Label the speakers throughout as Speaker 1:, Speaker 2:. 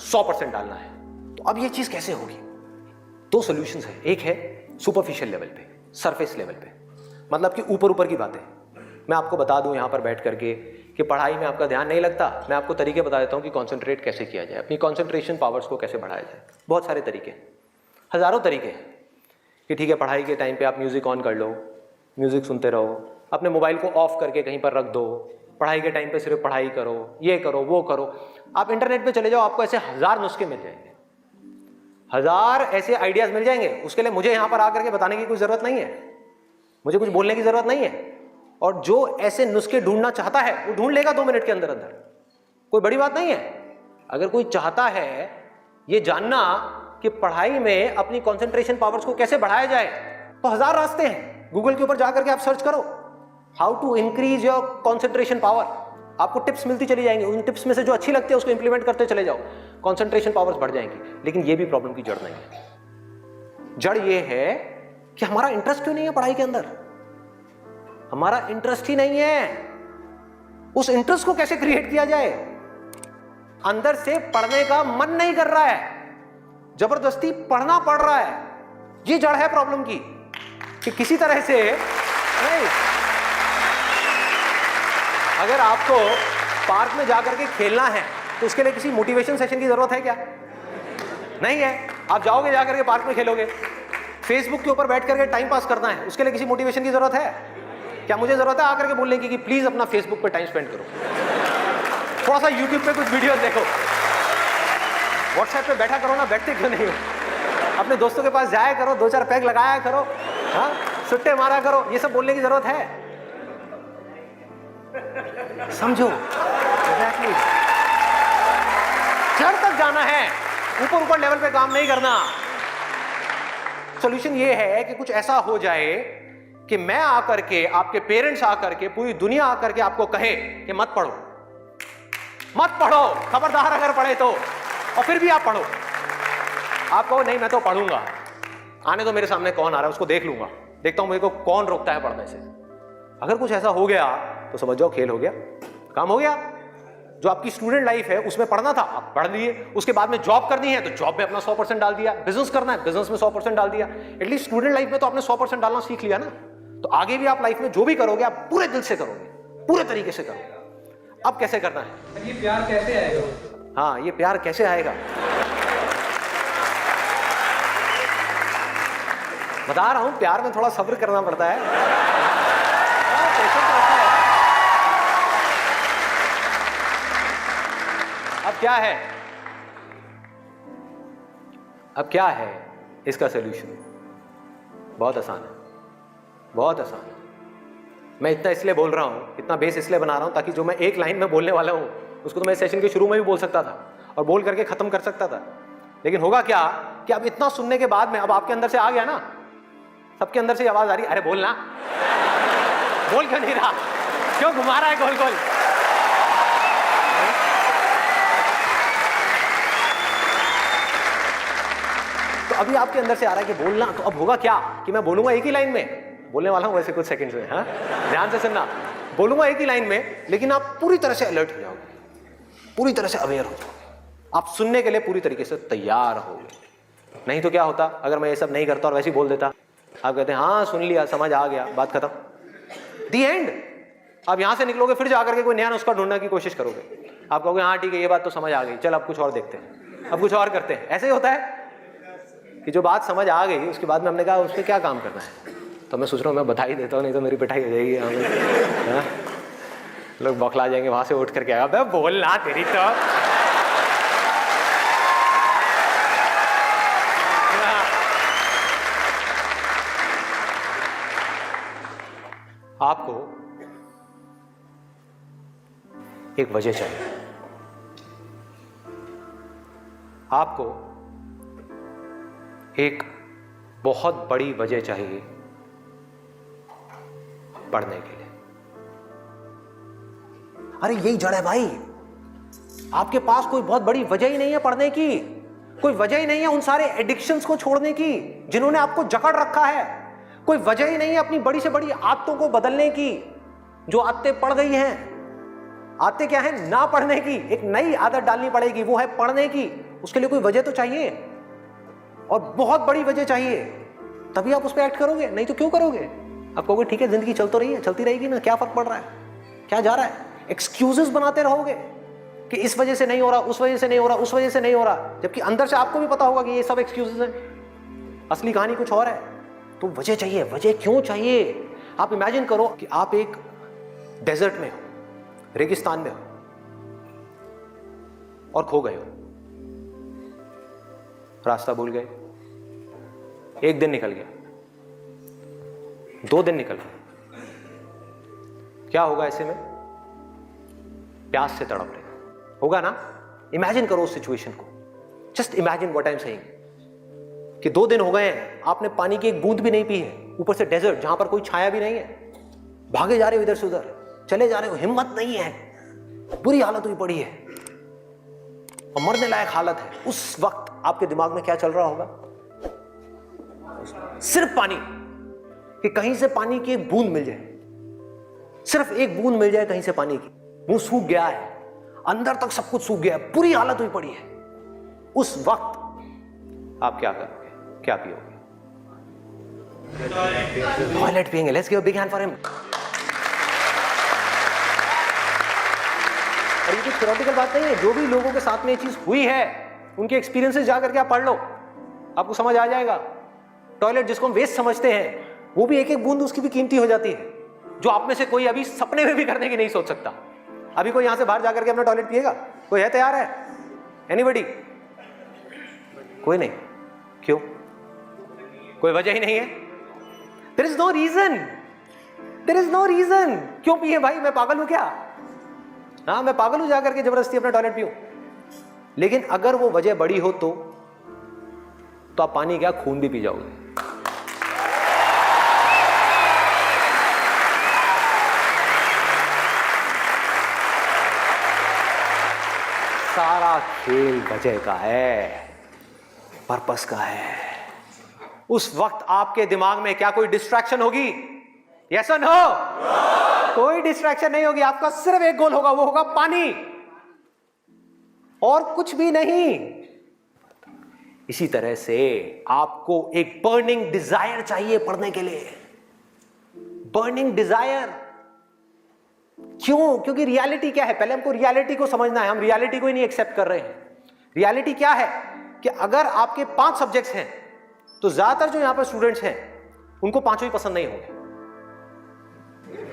Speaker 1: 100% डालना है। तो अब ये चीज कैसे होगी? दो सॉल्यूशंस है। एक है सुपरफिशियल लेवल पे, सरफेस लेवल पे, मतलब कि ऊपर ऊपर की बातें। मैं आपको बता दूं यहां पर बैठ करके कि पढ़ाई में आपका ध्यान नहीं लगता, मैं आपको तरीके बता देता हूं कि कॉन्सेंट्रेट कैसे किया जाए, अपनी कॉन्सेंट्रेशन पावर्स को कैसे बढ़ाया जाए। बहुत सारे तरीके, हजारों तरीके हैं कि ठीक है पढ़ाई के टाइम पे आप म्यूजिक ऑन कर लो, म्यूजिक सुनते रहो, अपने मोबाइल को ऑफ करके कहीं पर रख दो, पढ़ाई के टाइम पे सिर्फ पढ़ाई करो, ये करो वो करो। आप इंटरनेट पे चले जाओ, आपको ऐसे 1000 नुस्खे मिल जाएंगे, 1000 ऐसे आइडियाज मिल जाएंगे। उसके लिए मुझे यहां पर आकर के बताने की कोई जरूरत नहीं है, मुझे कुछ बोलने की जरूरत नहीं है। और जो ऐसे नुस्खे ढूंढना चाहता है वो ढूंढ लेगा 2 मिनट के अंदर अंदर, कोई बड़ी बात नहीं है। अगर कोई चाहता है ये जानना कि पढ़ाई में अपनी कंसंट्रेशन पावर्स को कैसे बढ़ाया जाए, तो 1000 रास्ते हैं। गूगल के ऊपर जाकर के आप सर्च करो how to increase your concentration power, आपको टिप्स मिलती चली जाएंगी। उन टिप्स में से जो अच्छी लगती है उसको इंप्लीमेंट करते चले जाओ, कंसंट्रेशन पावर्स बढ़ जाएंगी। लेकिन ये भी प्रॉब्लम की जड़ नहीं है। जड़ ये है कि हमारा इंटरेस्ट क्यों नहीं है पढ़ाई के अंदर, हमारा इंटरेस्ट ही नहीं है। उस इंटरेस्ट को कैसे क्रिएट किया जाए? अंदर से पढ़ने का मन नहीं कर रहा है, जबरदस्ती पढ़ना पड़ रहा है। ये जड़ है प्रॉब्लम की कि किसी तरह से नहीं। अगर आपको पार्क में जाकर के खेलना है तो उसके लिए किसी मोटिवेशन सेशन की जरूरत है क्या? नहीं है। आप जाओगे जाकर के पार्क में खेलोगे। फेसबुक के ऊपर बैठ करके टाइम पास करना है, उसके लिए किसी मोटिवेशन की जरूरत है क्या? मुझे जरूरत है आकर के बोलने की कि प्लीज अपना फेसबुक पे टाइम स्पेंड करो, थोड़ा सा यूट्यूब पे कुछ वीडियो देखो, व्हाट्सएप पे बैठा करो ना, बैठते क्यों नहीं हो? अपने दोस्तों के पास जाया करो, 2-4 पैग लगाया करो, हाँ सुट्टे मारा करो। ये सब बोलने की जरूरत है? समझो एग्जैक्टली, जड़ तक जाना है, ऊपर ऊपर लेवल पे काम नहीं करना। सॉल्यूशन ये है कि कुछ ऐसा हो जाए कि मैं आकर के, आपके पेरेंट्स आकर के, पूरी दुनिया आकर के आपको कहे कि मत पढ़ो, मत पढ़ो, खबरदार अगर पढ़े तो, और फिर भी आप पढ़ो। आप कहो नहीं मैं तो पढ़ूंगा, आने तो मेरे सामने कौन आ रहा है उसको देख लूंगा, देखता हूं मेरे को कौन रोकता है पढ़ने से। अगर कुछ ऐसा हो गया तो समझ जाओ खेल हो गया, काम हो गया। जो आपकी स्टूडेंट लाइफ है उसमें पढ़ना था, आप पढ़ लिए। उसके बाद में जॉब करनी है तो जॉब में अपना 100% डाल दिया, बिजनेस करना है बिजनेस में 100% डाल दिया। एटलीस्ट स्टूडेंट लाइफ में तो आपने 100% डालना सीख लिया ना। तो आगे भी आप लाइफ में जो भी करोगे आप पूरे दिल से करोगे, पूरे तरीके से करोगे। अब कैसे करना है?
Speaker 2: ये प्यार कैसे आएगा?
Speaker 1: हाँ, ये प्यार कैसे आएगा बता रहा हूं। प्यार में थोड़ा सब्र करना पड़ता है, पेशेंस रखना है। अब क्या है, अब क्या है इसका सलूशन? बहुत आसान है, बहुत आसान है। मैं इतना इसलिए बोल रहा हूं, इतना बेस इसलिए बना रहा हूं ताकि जो मैं एक लाइन में बोलने वाला हूं उसको तो मैं सेशन के शुरू में भी बोल सकता था और बोल करके खत्म कर सकता था। लेकिन होगा क्या कि अब इतना सुनने के बाद में अब आपके अंदर से आ गया ना, सबके अंदर से आवाज आ रही, अरे बोलना, बोल क्यों नहीं रहा, क्यों घुमा रहा है गोल गोल? तो अभी आपके अंदर से आ रहा है कि बोलना। तो अब होगा क्या कि मैं बोलूंगा एक ही लाइन में, बोलने वाला हूं वैसे कुछ सेकंड्स में, हाँ ध्यान से सुनना। बोलूंगा एक ही लाइन में, लेकिन आप पूरी तरह से अलर्ट हो जाओगे, पूरी तरह से अवेयर हो जाओगे, आप सुनने के लिए पूरी तरीके से तैयार होगे। नहीं तो क्या होता अगर मैं ये सब नहीं करता और वैसे ही बोल देता? आप कहते हैं हाँ सुन लिया, समझ आ गया, बात खत्म, दी एंड। आप यहां से निकलोगे फिर जाकर के कोई नया नुस्खा ढूंढने की कोशिश करोगे। आप कहोगे हाँ ठीक है ये बात तो समझ आ गई, चल अब कुछ और देखते हैं, अब कुछ और करते हैं। ऐसे ही होता है कि जो बात समझ आ गई उसके बाद में हमने कहा उसमें क्या काम करना है। तो मैं सोच रहा हूँ मैं बता ही देता हूँ, नहीं तो मेरी पिटाई हो जाएगी। हाँ? लोग बौखला जाएंगे, वहां से उठ करके आएगा बोलना तेरी तो। आपको एक वजह चाहिए, आपको एक बहुत बड़ी वजह चाहिए पढ़ने के लिए। अरे यही जड़ है भाई, आपके पास कोई बहुत बड़ी वजह ही नहीं है पढ़ने की, कोई वजह ही नहीं है उन सारे एडिक्शंस को छोड़ने की जिन्होंने आपको जकड़ रखा है, कोई वजह ही नहीं है अपनी बड़ी से बड़ी आदतों को बदलने की जो आदतें पड़ गई हैं। आदतें क्या है? ना पढ़ने की। एक नई आदत डालनी पड़ेगी, वो है पढ़ने की। उसके लिए कोई वजह तो चाहिए, और बहुत बड़ी वजह चाहिए, तभी आप उस पर एक्ट करोगे, नहीं तो क्यों करोगे? आप कहोगे ठीक है जिंदगी चल तो रही है, चलती रहेगी ना, क्या फर्क पड़ रहा है, क्या जा रहा है? एक्सक्यूजेस बनाते रहोगे कि इस वजह से नहीं हो रहा, उस वजह से नहीं हो रहा, उस वजह से नहीं हो रहा, जबकि अंदर से आपको भी पता होगा कि ये सब एक्सक्यूजेस हैं, असली कहानी कुछ और है। तो वजह चाहिए। वजह क्यों चाहिए? आप इमेजिन करो कि आप एक डेजर्ट में हो, रेगिस्तान में हो और खो गए हो, रास्ता भूल गए, एक दिन निकल गया, 2 दिन निकल गए, क्या होगा ऐसे में? प्यास से तड़प रहे होगा ना? इमेजिन करो उस सिचुएशन को, just imagine what I am saying कि 2 दिन हो गए हैं, आपने पानी की एक बूंद भी नहीं पी है, ऊपर से डेजर्ट जहां पर कोई छाया भी नहीं है, भागे जा रहे हो इधर से उधर, चले जा रहे हो, हिम्मत नहीं है, बुरी हालत हुई पड़ी है और मरने लायक हालत है। उस वक्त आपके दिमाग में क्या चल रहा होगा? सिर्फ पानी, कि कहीं से पानी की एक बूंद मिल जाए, सिर्फ एक बूंद मिल जाए कहीं से पानी की। मुंह सूख गया है, अंदर तक सब कुछ सूख गया है, बुरी हालत हुई पड़ी है। उस वक्त आप क्या करोगे? क्या पियोगे? टॉयलेट पिएंगे। Let's give a big hand for him. और ये कोई थ्योरेटिकल बात नहीं है, जो भी लोगों के साथ में ये चीज हुई है उनके एक्सपीरियंसेस जा करके आप पढ़ लो, आपको समझ आ जाएगा। टॉयलेट जिसको हम वेस्ट समझते हैं, वो भी एक एक बूंद उसकी भी कीमती हो जाती है, जो आप में से कोई अभी सपने में भी करने की नहीं सोच सकता। अभी कोई यहां से बाहर जाकर के अपना टॉयलेट पिएगा? कोई है तैयार है? एनीबॉडी? कोई नहीं। क्यों? कोई वजह ही नहीं है। There is no reason, there is no reason. क्यों पिए भाई? मैं पागल हूं क्या? हाँ, मैं पागल हूं जाकर के जबरदस्ती अपना टॉयलेट पीऊं? लेकिन अगर वो वजह बड़ी हो तो आप पानी क्या, खून भी पी जाओगे। सारा खेल वजह का है, पर्पस का है। उस वक्त आपके दिमाग में क्या कोई डिस्ट्रैक्शन होगी? यस और नो? कोई डिस्ट्रैक्शन नहीं होगी। आपका सिर्फ एक गोल होगा, वो होगा पानी, और कुछ भी नहीं। इसी तरह से आपको एक बर्निंग डिजायर चाहिए पढ़ने के लिए। बर्निंग डिजायर क्यों? क्योंकि रियलिटी क्या है? पहले हमको रियलिटी को समझना है। हम रियलिटी को ही नहीं एक्सेप्ट कर रहे हैं। रियलिटी क्या है कि अगर आपके 5 सब्जेक्ट्स हैं तो ज्यादातर जो यहां पर स्टूडेंट्स हैं उनको 5 ही पसंद नहीं होंगे।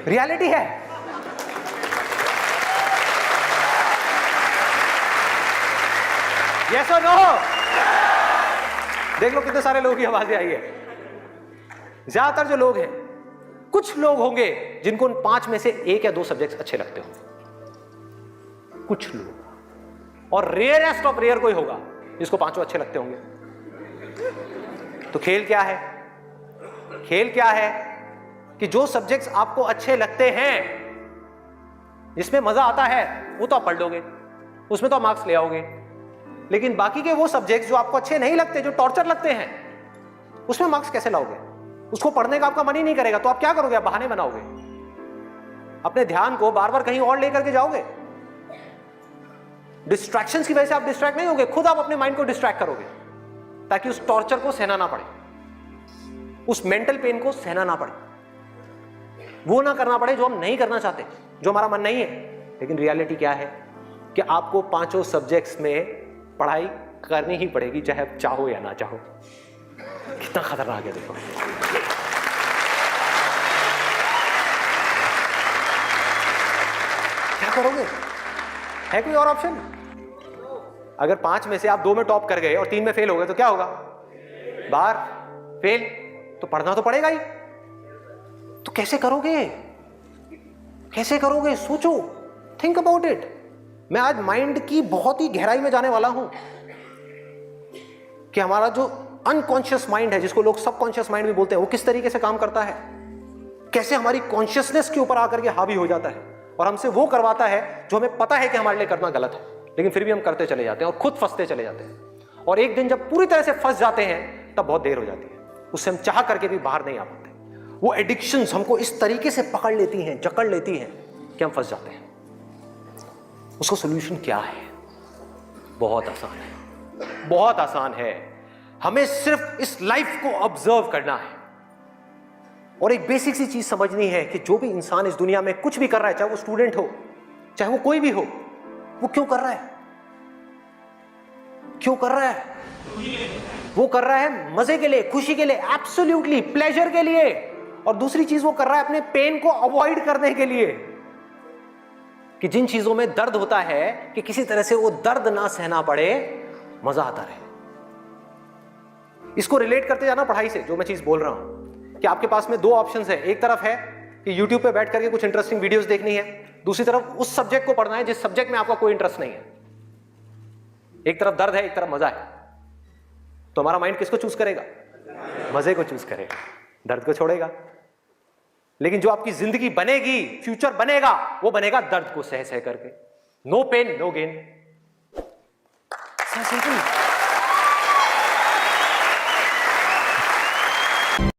Speaker 1: रियलिटी है। यस और नो? देख लो कितने सारे लोगों की आवाजें आई है। ज्यादातर जो लोग हैं, कुछ लोग होंगे जिनको उन 5 में से 1 या 2 सब्जेक्ट्स अच्छे लगते होंगे, कुछ लोग, और रेयरेस्ट ऑफ रेयर कोई होगा जिसको 5 अच्छे लगते होंगे। तो खेल क्या है? खेल क्या है कि जो सब्जेक्ट्स आपको अच्छे लगते हैं, जिसमें मजा आता है, वो तो आप पढ़ लोगे, उसमें तो आप मार्क्स ले आओगे। लेकिन बाकी के वो सब्जेक्ट्स जो आपको अच्छे नहीं लगते, जो टॉर्चर लगते हैं, उसमें मार्क्स कैसे लाओगे? उसको पढ़ने का आपका मन ही नहीं करेगा, तो आप क्या करोगे? आप बहाने बनाओगे, अपने ध्यान को बार बार कहीं और लेकर के जाओगे। डिस्ट्रैक्शंस की वजह से आप डिस्ट्रैक्ट नहीं होगे, खुद आप अपने माइंड को डिस्ट्रैक्ट करोगे, ताकि उस टॉर्चर को सहना ना पड़े, उस मेंटल पेन को सहना ना पड़े, वो ना करना पड़े जो हम नहीं करना चाहते, जो हमारा मन नहीं है। लेकिन रियलिटी क्या है कि आपको 5 सब्जेक्ट्स में पढ़ाई करनी ही पड़ेगी, चाहे आप चाहो या ना चाहो। कितना खतरनाक है देखो। क्या करोगे? है कोई और ऑप्शन? अगर 5 में से आप 2 में टॉप कर गए और 3 में फेल हो गए तो क्या होगा? बाहर, फेल। तो पढ़ना तो पड़ेगा ही। तो कैसे करोगे? कैसे करोगे? सोचो, थिंक अबाउट इट। मैं आज माइंड की बहुत ही गहराई में जाने वाला हूं कि हमारा जो अनकॉन्शियस माइंड है, जिसको लोग सबकॉन्शियस माइंड भी बोलते हैं, वो किस तरीके से काम करता है, कैसे हमारी कॉन्शियसनेस के ऊपर आकर के हावी हो जाता है और हमसे वो करवाता है जो हमें पता है कि हमारे लिए करना गलत है, लेकिन फिर भी हम करते चले जाते हैं और खुद फंसते चले जाते हैं। और एक दिन जब पूरी तरह से फंस जाते हैं तब बहुत देर हो जाती है, उससे हम चाह करके भी बाहर नहीं आ पाते। वो एडिक्शंस हमको इस तरीके से पकड़ लेती हैं, जकड़ लेती हैं कि हम फंस जाते हैं। उसका सोल्यूशन क्या है? बहुत आसान है। बहुत आसान है। हमें सिर्फ इस लाइफ को ऑब्जर्व करना है और एक बेसिक सी चीज समझनी है कि जो भी इंसान इस दुनिया में कुछ भी कर रहा है, चाहे वो स्टूडेंट हो, चाहे वो कोई भी हो, वो क्यों कर रहा है? क्यों कर रहा है? वो कर रहा है मजे के लिए, खुशी के लिए, एब्सोल्युटली प्लेजर के लिए। और दूसरी चीज वो कर रहा है अपने पेन को अवॉइड करने के लिए, कि जिन चीजों में दर्द होता है कि किसी तरह से वो दर्द ना सहना पड़े, मजा आता रहे। इसको रिलेट करते जाना पढ़ाई से, जो मैं चीज बोल रहा हूं कि आपके पास में दो ऑप्शंस है। एक तरफ है कि YouTube पे बैठ करके कुछ इंटरेस्टिंग वीडियोस देखनी है, दूसरी तरफ उस सब्जेक्ट को पढ़ना है जिस सब्जेक्ट में आपका कोई इंटरेस्ट नहीं है। एक तरफ दर्द है, एक तरफ मजा है, तो हमारा माइंड किसको चूज करेगा? मजे को चूज करेगा, दर्द को छोड़ेगा। लेकिन जो आपकी जिंदगी बनेगी, फ्यूचर बनेगा, वो बनेगा दर्द को सह सह करके। No pain no gain. Simple.